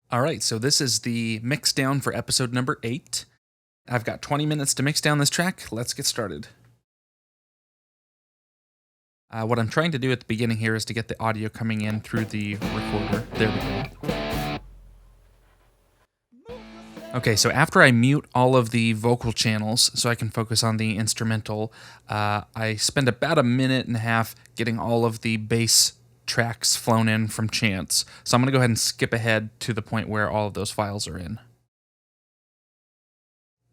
All right, so this is the mix down for episode number 8. I've got 20 minutes to mix down this track. Let's get started. What I'm trying to do at the beginning here is to get the audio coming in through the recorder. There we go. Okay, so after I mute all of the vocal channels so I can focus on the instrumental, I spend about a minute and a half getting all of the bass tracks flown in from Chance. So I'm going to go ahead and skip ahead to the point where all of those files are in.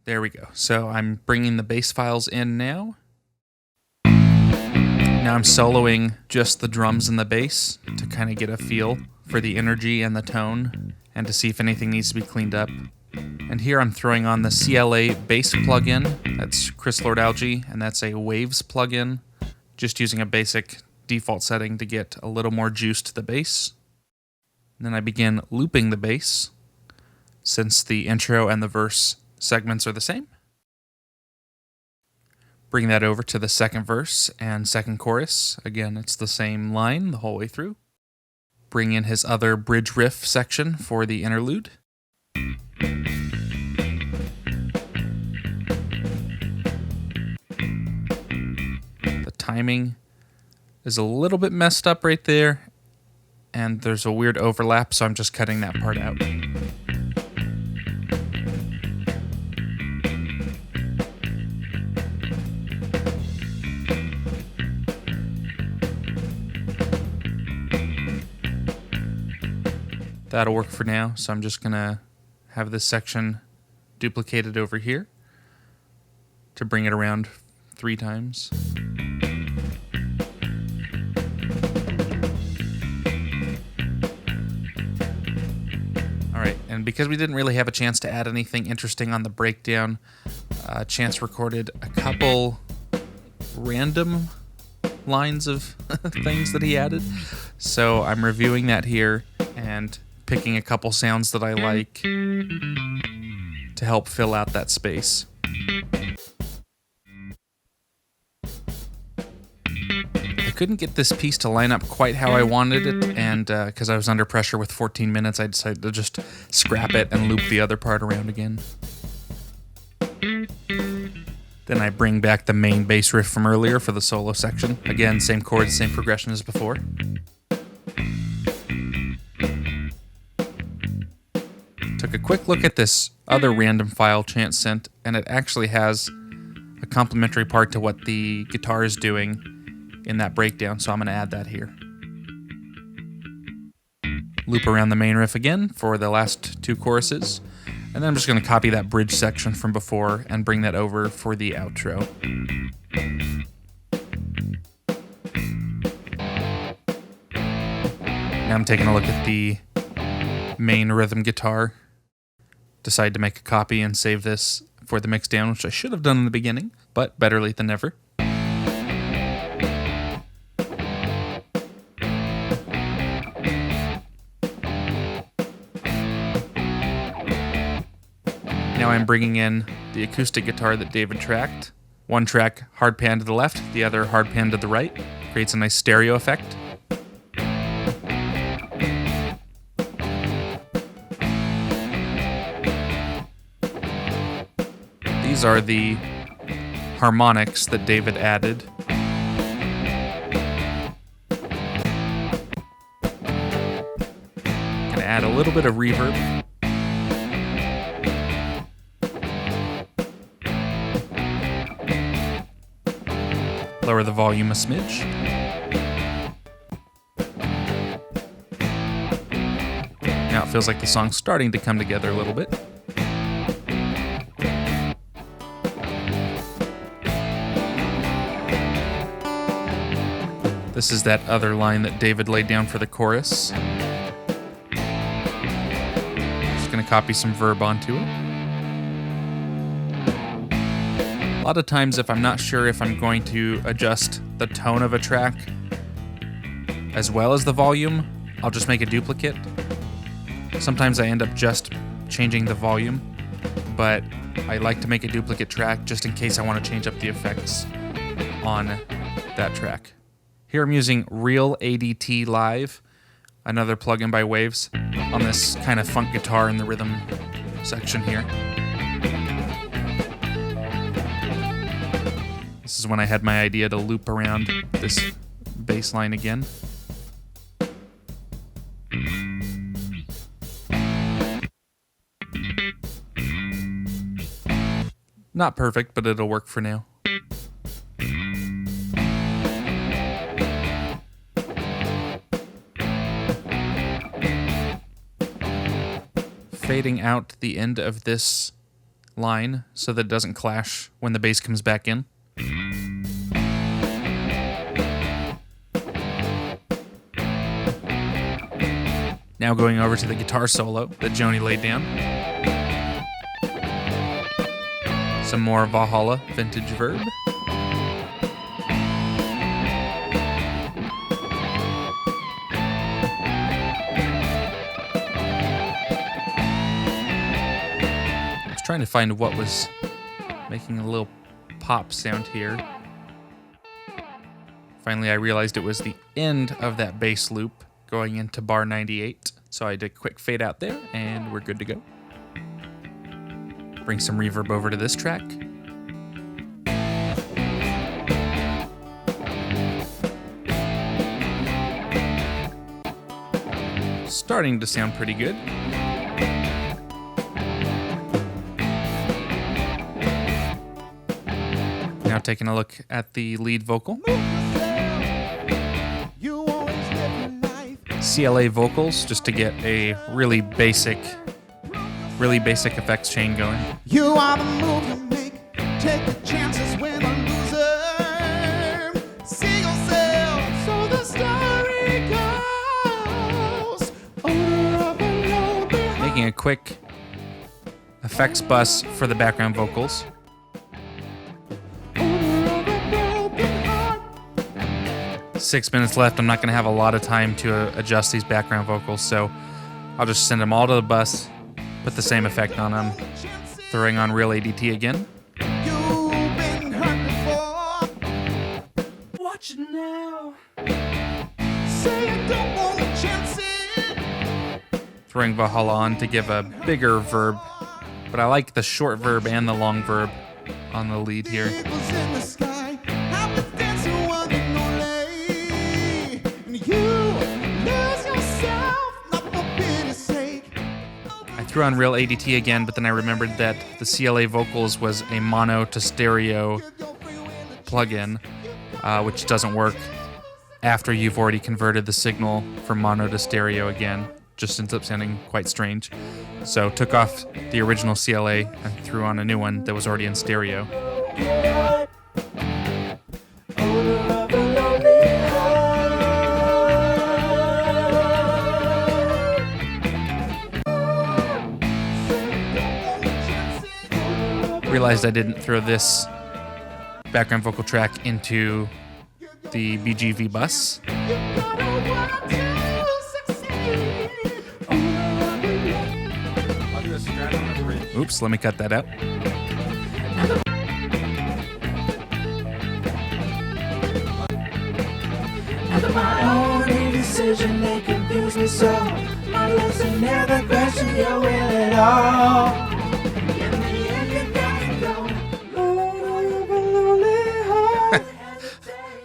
There we go. So I'm bringing the bass files in now. Now I'm soloing just the drums and the bass to kind of get a feel for the energy and the tone and to see if anything needs to be cleaned up. And here I'm throwing on the CLA bass plugin. That's Chris Lord Algae, and that's a Waves plugin. Just using a basic default setting to get a little more juice to the bass. And then I begin looping the bass, since the intro and the verse segments are the same. Bring that over to the second verse and second chorus. Again, it's the same line the whole way through. Bring in his other bridge riff section for the interlude. The timing is a little bit messed up right there, and there's a weird overlap, so I'm just cutting that part out. That'll work for now, so I'm just going to have this section duplicated over here to bring it around 3 times. Alright, and because we didn't really have a chance to add anything interesting on the breakdown, Chance recorded a couple random lines of things that he added. So I'm reviewing that here and picking a couple sounds that I like to help fill out that space. I couldn't get this piece to line up quite how I wanted it, and because I was under pressure with 14 minutes, I decided to just scrap it and loop the other part around again. Then I bring back the main bass riff from earlier for the solo section. Again, same chords, same progression as before. Took a quick look at this other random file Chance sent, and it actually has a complementary part to what the guitar is doing in that breakdown, so I'm going to add that here. Loop around the main riff again for the last 2 choruses, and then I'm just going to copy that bridge section from before and bring that over for the outro. Now I'm taking a look at the main rhythm guitar. Decide to make a copy and save this for the mix down, which I should have done in the beginning, but better late than never. Now I'm bringing in the acoustic guitar that David tracked. One track hard pan to the left, the other hard pan to the right. Creates a nice stereo effect. These are the harmonics that David added. Gonna add a little bit of reverb. Lower the volume a smidge. Now it feels like the song's starting to come together a little bit. This is that other line that David laid down for the chorus. Just gonna copy some verb onto it. A lot of times if I'm not sure if I'm going to adjust the tone of a track as well as the volume, I'll just make a duplicate. Sometimes I end up just changing the volume, but I like to make a duplicate track just in case I want to change up the effects on that track. Here I'm using Real ADT Live. Another plugin by Waves on this kind of funk guitar in the rhythm section here. This is when I had my idea to loop around this bass line again. Not perfect, but it'll work for now. Fading out the end of this line so that it doesn't clash when the bass comes back in. Now going over to the guitar solo that Joni laid down. Some more Valhalla vintage verb. Trying to find what was making a little pop sound here. Finally, I realized it was the end of that bass loop going into bar 98. So I did a quick fade out there and we're good to go. Bring some reverb over to this track. Starting to sound pretty good. Now taking a look at the lead vocal. CLA vocals, just to get a really basic effects chain going. You are the move you make. Take the chances when a loser. See yourself, so the story goes. Odor of a lonely heart. Making a quick effects bus for the background vocals. 6 minutes left. I'm not going to have a lot of time to adjust these background vocals, so I'll just send them all to the bus, put the same effect on them, throwing on real ADT again. You've been hurt before. Watch it now. Say you don't want a chance it. Throwing Valhalla on to give a bigger verb, but I like the short verb and the long verb on the lead here. Eagles in the sky. I was dancing one and only. And you lose yourself, not for pity's sake. I threw on real ADT again, but then I remembered that the CLA vocals was a mono to stereo plugin, which doesn't work after you've already converted the signal from mono to stereo again. Just ends up sounding quite strange. So took off the original CLA and threw on a new one that was already in stereo. Realized I didn't throw this background vocal track into the BGV bus. Oops, let me cut that out. After my own indecision, they confuse me so. My lesson never questioned your will at all. In the end, you gotta go. Lord, I have a lonely heart.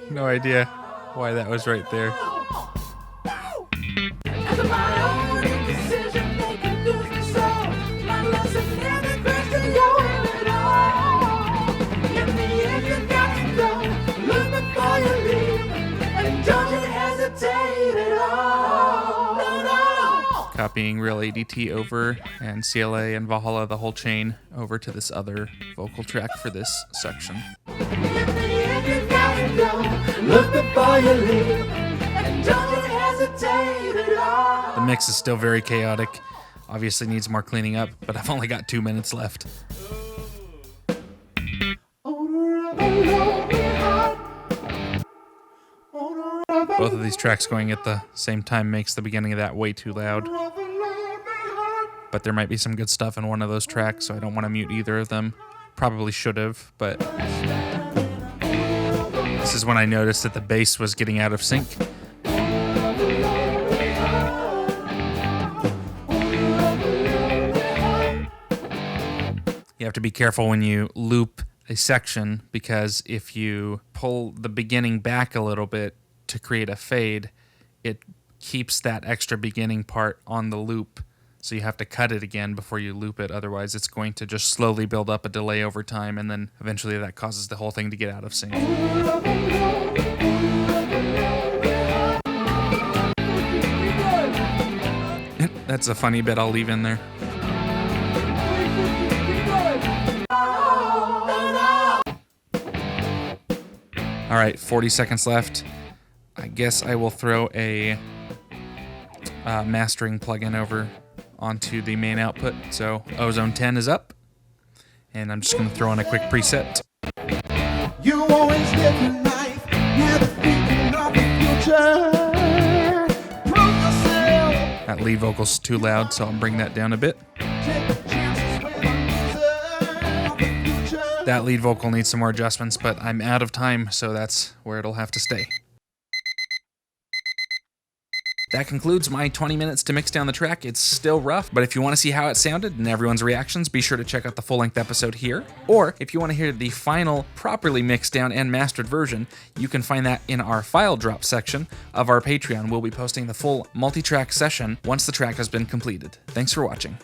No idea why that was right there. After my own indecision, they confuse me so. My lesson never questioned your will at all. In the end, you gotta go. Look before you leave, and don't you hesitate at all. No, no. Copying real ADT over and CLA and Valhalla, the whole chain, over to this other vocal track for this section. In the end, you gotta go. Look before you leave, and don't you hesitate at all. The mix is still very chaotic. Obviously needs more cleaning up, but I've only got 2 minutes left. Both of these tracks going at the same time makes the beginning of that way too loud. But there might be some good stuff in one of those tracks, so I don't want to mute either of them. Probably should have, but this is when I noticed that the bass was getting out of sync. You have to be careful when you loop a section, because if you pull the beginning back a little bit to create a fade, it keeps that extra beginning part on the loop. So you have to cut it again before you loop it. Otherwise, it's going to just slowly build up a delay over time, and then eventually that causes the whole thing to get out of sync. That's a funny bit I'll leave in there. All right, 40 seconds left. I guess I will throw a mastering plugin over onto the main output. So Ozone 10 is up, and I'm just going to throw in a quick preset. You always live your life, never thinking of the future. Prove yourself. That lead vocal's too loud, so I'll bring that down a bit. Take chances with a loser of the future. That lead vocal needs some more adjustments, but I'm out of time, so that's where it'll have to stay. That concludes my 20 minutes to mix down the track. It's still rough, but if you want to see how it sounded and everyone's reactions, be sure to check out the full-length episode here. Or if you want to hear the final, properly mixed down and mastered version, you can find that in our file drop section of our Patreon. We'll be posting the full multi-track session once the track has been completed. Thanks for watching.